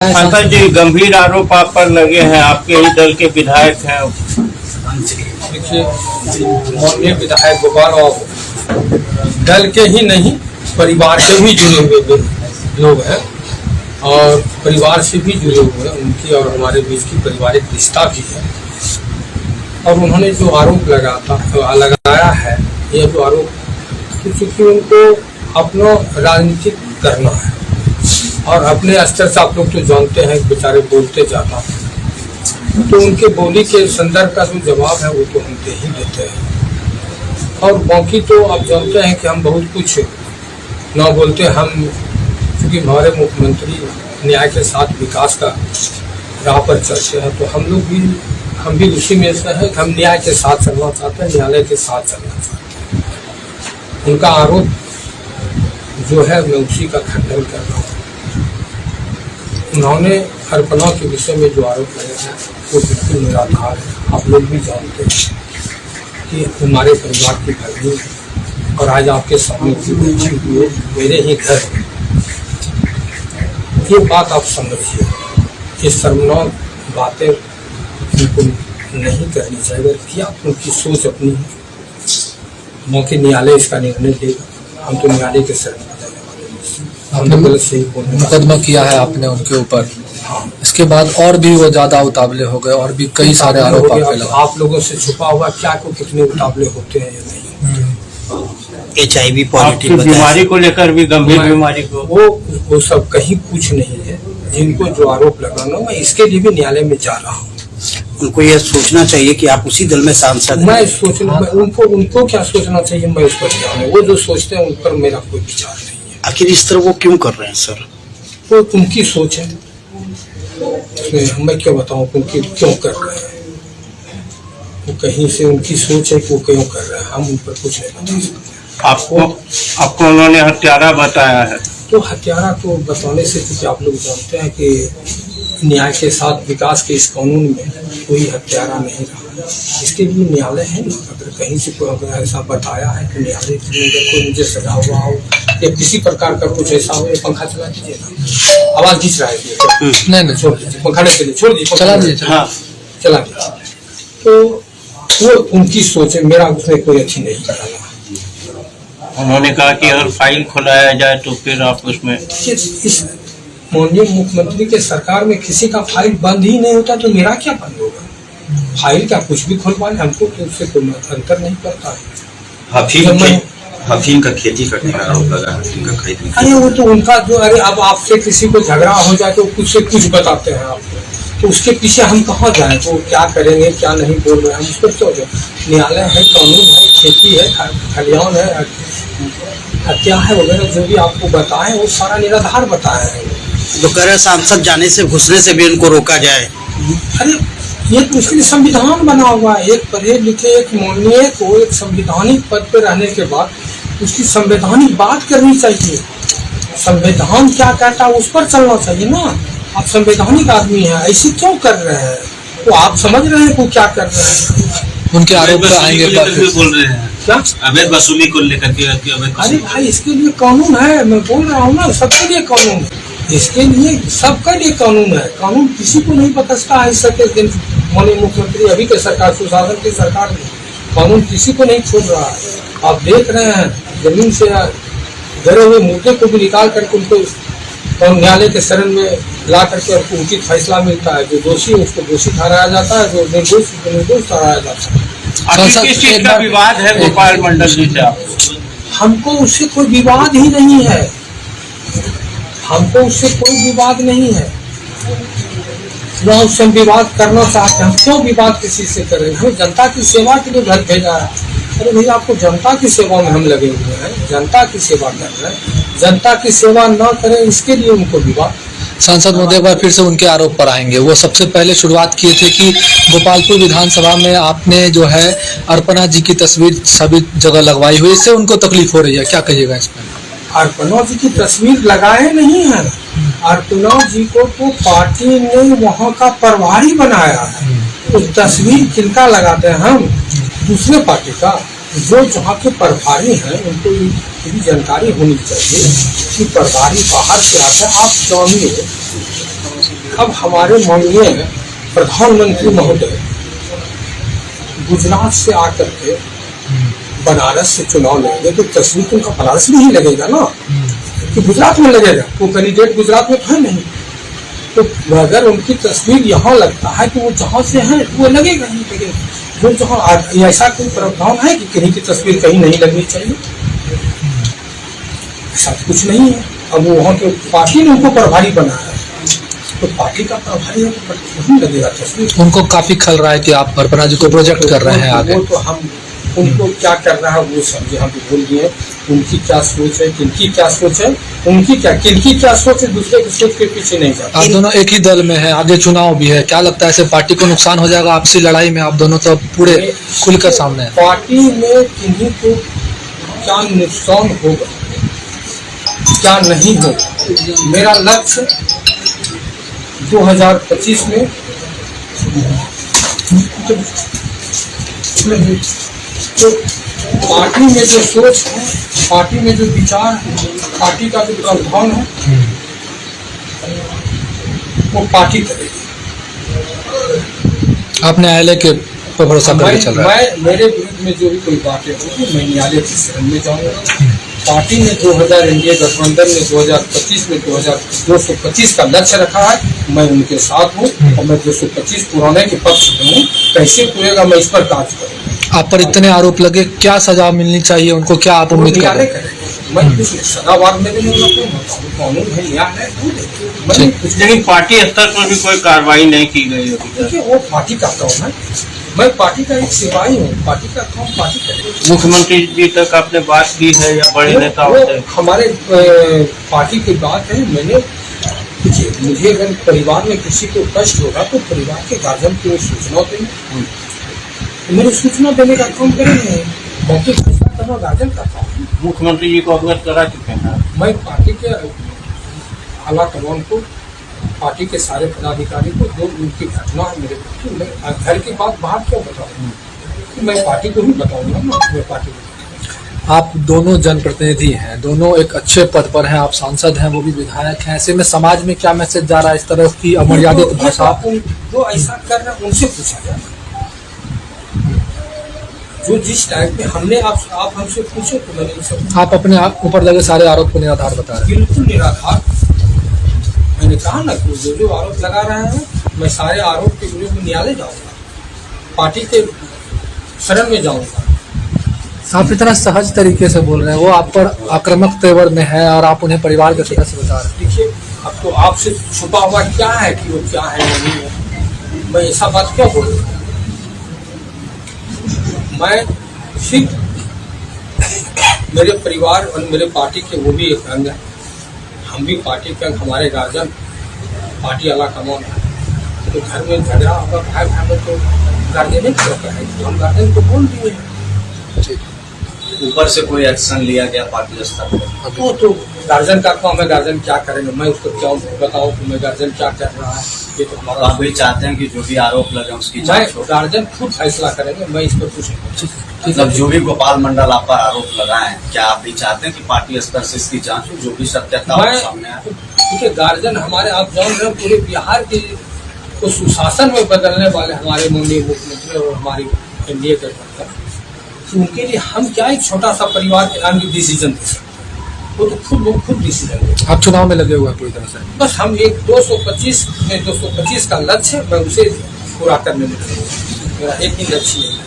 सांसद जी, गंभीर आरोप आप पर लगे हैं, आपके ही दल के विधायक हैं। देखिए, माननीय विधायक गोपाल और दल के ही नहीं, परिवार के भी जुड़े हुए लोग हैं और परिवार से भी जुड़े हुए हैं। उनकी और हमारे बीच की पारिवारिक रिश्ता भी है। और उन्होंने जो आरोप लगाया है, ये जो आरोप, क्योंकि उनको अपना राजनीतिक करना है और अपने स्तर से आप लोग तो जानते हैं, बेचारे बोलते ज़्यादा, तो उनके बोली के संदर्भ का जो जवाब है वो तो हम दे ही देते हैं। और बाकी तो आप जानते हैं कि हम बहुत कुछ ना बोलते। हम क्योंकि हमारे मुख्यमंत्री न्याय के साथ विकास का राह पर चलते हैं, तो हम भी उसी में से है कि हम न्याय के साथ चलना चाहते हैं, न्यायालय के साथ चलना चाहते हैं। उनका आरोप जो है, मैं उसी का खंडन कर रहा हूँ। उन्होंने अर्पणा के विषय में जो आरोप लगाया है वो बिल्कुल निराधार है। आप लोग भी जानते हैं कि हमारे परिवार की घटनी है और आज आपके सामने बैठी हुए मेरे ही घर, ये बात आप समझिए। ये शर्मनाक बातें उनको नहीं करनी चाहिए। क्या उनकी सोच अपनी है, मौके न्यायालय इसका निर्णय लेगा। हम तो न्यायालय के शरण आपने मुकदमा किया है आपने उनके ऊपर। इसके बाद और भी वो ज्यादा उतावले हो गए और भी कई सारे आरोप आप लोगों से छुपा हुआ क्या को कितने उतावले होते हैं या नहीं। HIV पॉजिटिव बीमारी को लेकर भी, गंभीर बीमारी को, वो सब कहीं कुछ नहीं है। जिनको जो आरोप लगाना, मैं इसके लिए भी न्यायालय में जा रहा हूँ। उनको यह सोचना चाहिए कि आप उसी दल में सांसद हैं। उनको क्या सोचना चाहिए, मैं उस पर ध्यान है। वो जो सोचते हैं उन पर मेरा कोई विचार नहीं है। आखिर इस तरह वो क्यों कर रहे हैं सर? वो उनकी सोच है, मैं क्या बताऊं उनकी क्यों कर रहे हैं। वो कहीं से उनकी सोच है कि वो क्यों कर रहे हैं, हम उन पर कुछ नहीं बता सकते। आपको उन्होंने हत्यारा बताया है, तो हत्यारा को बताने से, क्योंकि आप लोग जानते हैं कि न्याय के साथ विकास के इस कानून में कोई हत्यारा नहीं रहा। इसके लिए न्यायालय है ना। अगर कहीं से कोई अगर ऐसा बताया है तो न्यायालय के अंदर कोई मुझे सजा हुआ हो या किसी प्रकार का कुछ ऐसा हो, पंखा चला दीजिए ना, आवाज खींच रहा है। नहीं छोड़ दीजिए, पंखा नहीं चलिए, छोड़ दीजिए, चला दीजिए। हाँ, चला दीजिए। तो वो उनकी सोच है, मेरा उसमें कोई अच्छी नहीं कराना। उन्होंने कहा कि अगर फाइल खुलाया जाए तो फिर आप उसमें, इस माननीय मुख्यमंत्री के सरकार में किसी का फाइल बंद ही नहीं होता, तो मेरा क्या बंद होगा? फाइल का कुछ भी खुलवाए, हमको तो उससे कोई अंतर नहीं पड़ता है। अफीम का खेती करने का आरोप लगा है। अरे वो तो उनका जो, अरे अब आपसे किसी को झगड़ा हो जाए तो कुछ से कुछ बताते हैं आप, तो उसके पीछे हम कहाँ जाए? तो क्या करेंगे, क्या नहीं बोल रहे हैं, हम उसको क्यों जाए? न्यायालय है, कानून है, खेती है, खलियान है, हत्या है वगैरह, जो भी आपको बताए वो सारा निराधार बताया है। जो कह रहे सांसद जाने से, घुसने से भी उनको रोका जाए। अरे ये तो उसके लिए संविधान बना हुआ है। एक पढ़े लिखे एक माननीय को एक संवैधानिक पद पर रहने के बाद उसकी संवैधानिक बात करनी चाहिए। संविधान क्या कहता है उस पर चलना चाहिए ना। आप संवैधानिक आदमी हैं, ऐसे क्यों कर रहे हैं? तो आप समझ रहे हैं वो क्या कर रहे हैं। उनके आरोप पर आएंगे, बोल रहे हैं क्या अवैध वसूली को लेकर के। अरे भाई, इसके लिए कानून है, मैं बोल रहा हूँ ना, सबके लिए कानून है। इसके लिए सबका लिए कानून है। कानून किसी को नहीं बकसता है। इस सके माननीय मुख्यमंत्री अभी के सरकार, सुशासन की सरकार में कानून किसी को नहीं छोड़ रहा है। आप देख रहे हैं, जमीन से गिरे हुए मुद्दे को भी निकाल करके उनको न्यायालय के शरण में ला करके उनको उचित फैसला मिलता है। जो दोषी है उसको दोषी ठहराया जाता है, जो निर्दोष उसको निर्दोष ठहराया जाता है। किस चीज का विवाद है गोपाल मंडल जी से? हमको उससे कोई विवाद ही नहीं है। हमको उससे कोई विवाद नहीं है। न उससे हम विवाद करना चाहते हैं। हम क्यों विवाद किसी से करें? हमें जनता की सेवा के लिए घर भेजा है। अरे भैया, आपको जनता की सेवा में हम लगे हुए हैं, जनता की सेवा कर रहे हैं। जनता की सेवा न करें इसके लिए उनको विवाद। सांसद महोदय एक बार फिर से उनके आरोप पर आएंगे। वो सबसे पहले शुरुआत किए थे कि गोपालपुर विधानसभा में आपने जो है अर्पणा जी की तस्वीर सभी जगह लगवाई हुई, इससे उनको तकलीफ हो रही है, क्या कहिएगा इस पर? अर्पणा जी की तस्वीर लगाए नहीं है। अर्पणा जी को तो पार्टी ने वहाँ का प्रभारी बनाया है। तो तस्वीर किनका लगाते हैं हम? दूसरे पार्टी का। जो जहाँ के प्रभारी हैं उनको ये जानकारी होनी चाहिए कि प्रभारी बाहर से आते हैं। आप जानिए अब हमारे माननीय प्रधानमंत्री महोदय गुजरात से आकर के बनारस से चुनाव लड़ेंगे तो तस्वीर तो उनका बनारस में ही लगेगा ना, कि गुजरात में लगेगा, वो कैंडिडेट गुजरात में तो है नहीं। तो अगर उनकी तस्वीर यहाँ लगता है तो वो जहाँ से है वो लगेगा ही लगेगा। वो जहाँ ऐसा कोई प्रावधान है कि कहीं की तस्वीर कहीं नहीं लगनी चाहिए, ऐसा कुछ नहीं है। अब वो वहाँ के पार्टी ने उनको प्रभारी बनाया है, तो पार्टी का प्रभारी है तो नहीं लगेगा तस्वीर। उनको काफी खल रहा है कि आप अर्पणा जी को प्रोजेक्ट कर रहे हैं आगे। वो तो हम उनको क्या करना है वो समझे, हम तो बोल दिए उनकी क्या सोच है, किनकी क्या सोच है, किनकी क्या सोच है, दूसरे की सोच के पीछे नहीं जाता। आप दोनों एक ही दल में हैं, आगे चुनाव भी है, क्या लगता है ऐसे पार्टी को नुकसान हो जाएगा आपसी लड़ाई में? आप दोनों तो पूरे खुलकर सामने हैं। पार्टी में किन्हीं को क्या नुकसान होगा क्या नहीं होगा, मेरा लक्ष्य 2025 में तो पार्टी में जो सोच है, पार्टी में जो विचार है, पार्टी का जो प्रावधान है वो पार्टी करेगी। आप न्यायालय के पर भरोसा करके चल रहा है? मेरे विरुद्ध में जो भी कोई बातें होगी मैं न्यायालय की शरण में जाऊंगा। पार्टी ने 2000 एनडीए गठबंधन ने 2025 में 225 का लक्ष्य रखा है, मैं उनके साथ हूँ और मैं 225 पुराने के पक्ष में हूँ। कैसे पूरेगा मैं इस पर कार्य करूँगा। आप पर इतने आरोप लगे, क्या सजा मिलनी चाहिए उनको, क्या आप उम्मीद कर रहे हैं? मैं कुछ सदाबाद में कानून है, न्याय है, मैं कुछ लेकिन पार्टी स्तर पर भी कोई कार्रवाई नहीं की गई अभी तक। देखिए वो पार्टी का काम है, मैं पार्टी का एक सिपाही हूँ, पार्टी का काम पार्टी करेगी। मुख्यमंत्री जी तक आपने बात की है या बड़े नेताओं से? हमारे पार्टी की बात है। मैंने मुझे अगर परिवार में किसी को कष्ट होगा तो परिवार के गार्जियन को सूचना देंगे, मेरी सूचना देने का काम करेंगे, बाकी फैसला करना गार्जियन का काम है। मुख्यमंत्री जी को अवगत करा चुके हैं? मैं पार्टी के आला कमान को, पार्टी के सारे पदाधिकारी को जो उनकी घटना है मेरे को, मैं घर की बात बाहर क्यों बताऊँ, मैं पार्टी को ही बताऊंगा ना। मैं पार्टी को, आप दोनों जनप्रतिनिधि हैं, दोनों एक अच्छे पद पर हैं, आप सांसद हैं, वो भी विधायक हैं, ऐसे में समाज में क्या मैसेज जा रहा है इस तरह की अमर्यादित भाषा? जो ऐसा कर रहे हैं उनसे पूछा जाए, जो जिस टाइप में हमने आप हमसे पूछे तो मैंने उनसे, आप अपने आप ऊपर लगे सारे आरोप को निराधार बता रहे हैं। बिल्कुल निराधार। मैंने कहा ना कि जो आरोप लगा रहे हैं मैं सारे आरोप के विरुद्ध में न्यायालय जाऊंगा, पार्टी के शरण में जाऊंगा। आप इतना सहज तरीके से बोल रहे हैं, वो आप पर आक्रामक तेवर में है और आप उन्हें परिवार के सदस्य बता रहे हैं। देखिए अब तो आपसे छुपा हुआ क्या है कि वो क्या है नहीं है, मैं ऐसा बात क्यों बोल रहा हूँ। मैं सिर्फ मेरे परिवार और मेरे पार्टी के वो भी एक अंग है, हम भी पार्टी के अंग, हमारे गार्जियन पार्टी वाला कमान है। तो घर में झगड़ा होगा भाई भाई में तो गार्जियन नहीं क्यों कहेंगे, हम गार्जियन को बोल दिए हैं। ऊपर से कोई एक्शन लिया गया पार्टी स्तर पर? वो तो गार्जियन का काम है, गार्जियन क्या करेंगे, मैं उसको क्यों बताऊँ कि मैं गार्जियन क्या कर रहा है। ये तो हमारा, आप भी चाहते हैं कि जो भी आरोप लगे उसकी जांच हो? गार्जियन खुद फैसला करेंगे, मैं इस पर कुछ नहीं। मतलब जो भी गोपाल मंडल आप पर आरोप लगाए, क्या आप भी चाहते हैं कि पार्टी स्तर से इसकी जांच हो, जो भी सत्यता हो सामने आए? देखिए गार्जियन हमारे, आप जान रहे हैं पूरे बिहार के को सुशासन में बदलने वाले हमारे माननीय मुख्यमंत्री और हमारी एनडीए के सरकार, तो उनके लिए हम क्या एक छोटा सा परिवार के अंग डिसीजन दे सकते, वो तो खुद डिसीजन ले। आप चुनाव में लगे हुए हैं पूरी तरह से? बस हम एक 225 का लक्ष्य, मैं उसे पूरा करने में मेरा एक ही लक्ष्य है।